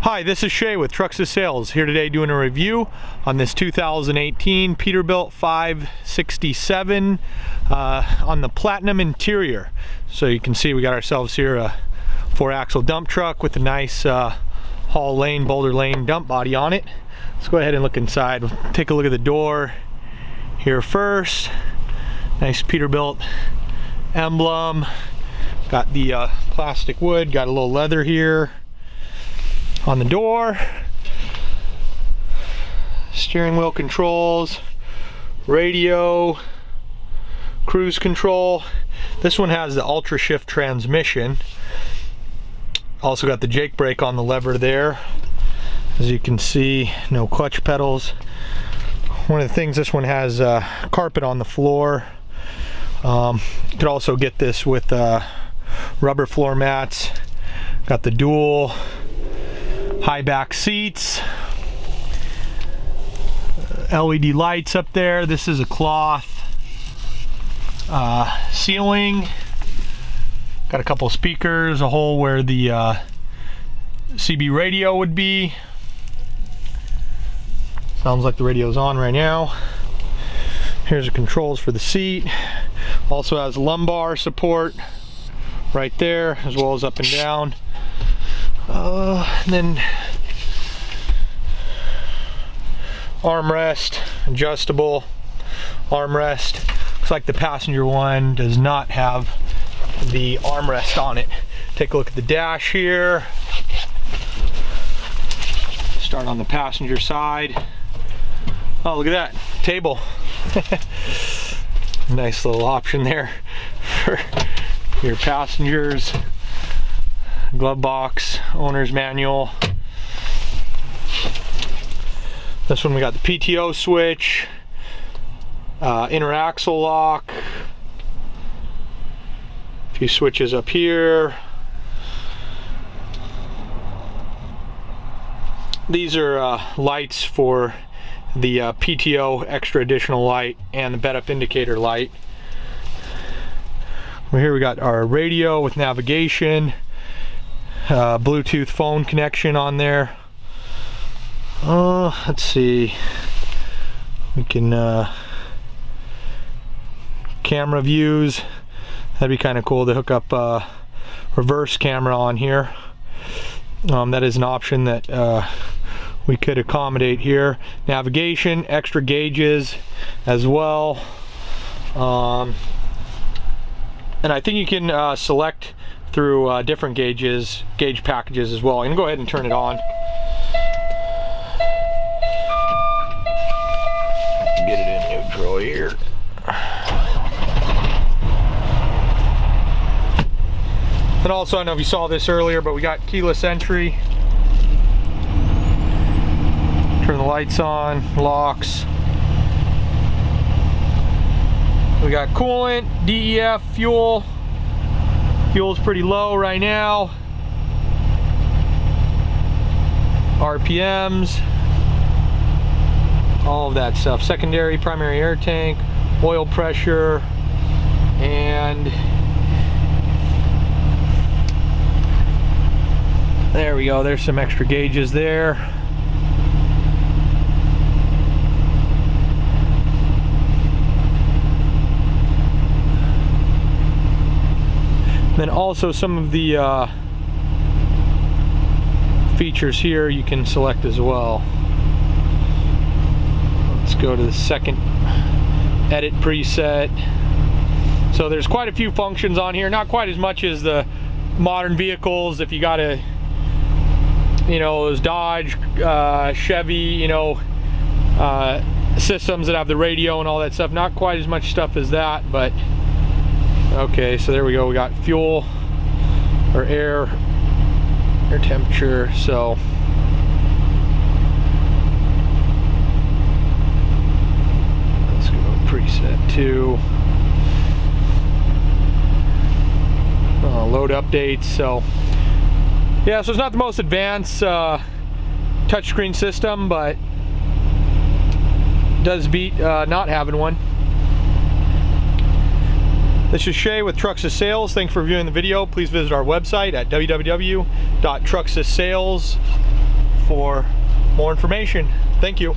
Hi, this is Shay with Trucks to Sales, here today doing a review on this 2018 Peterbilt 567 on the Platinum interior. So you can see we got ourselves here a 4-axle dump truck with a nice Hall Lane, Boulder Lane dump body on it. Let's go ahead and look inside. We'll take a look at the door here first. Nice Peterbilt emblem. Got the plastic wood, got a little leather here on the door. Steering wheel controls, radio, cruise control. This one has the ultra shift transmission. Also got the Jake brake on the lever there. As you can see, no clutch pedals. One of the things, this one has carpet on the floor. You could also get this with rubber floor mats. Got the dual high back seats, LED lights up there. This is a cloth ceiling. Got a couple speakers, a hole where the CB radio would be. Sounds like the radio's on right now. Here's the controls for the seat. Also has lumbar support right there, as well as up and down. And then armrest, adjustable armrest. Looks like the passenger one does not have the armrest on it. Take a look at the dash here. Start on the passenger side. Oh, look at that, table. Nice little option there for your passengers. Glove box, owner's manual. This one we got the PTO switch, inner axle lock, a few switches up here. These are lights for the PTO extra additional light and the bed up indicator light. Well, here we got our radio with navigation, Bluetooth phone connection on there. Let's see, we can camera views. That'd be kind of cool to hook up reverse camera on here. That is an option that we could accommodate here. Navigation, extra gauges as well, and I think you can select through different gauge packages as well. I'm gonna go ahead and turn it on. Get it in neutral here. And also, I don't know if you saw this earlier, but we got keyless entry. Turn the lights on, locks. We got coolant, DEF, fuel. Fuel's pretty low right now. RPMs, all of that stuff. Secondary, primary air tank, oil pressure, and there we go. There's some extra gauges there. Then also some of the features here you can select as well. Let's go to the second edit preset. So there's quite a few functions on here, not quite as much as the modern vehicles. If you got a, you know, those Dodge, Chevy, you know, systems that have the radio and all that stuff, not quite as much stuff as that, but okay, so there we go. We got fuel or air temperature. So let's go preset 2. Load updates. So yeah, so it's not the most advanced touchscreen system, but does beat not having one. This is Shay with Trucks to Sales. Thanks for viewing the video. Please visit our website at www.truckstosales.com. for more information. Thank you.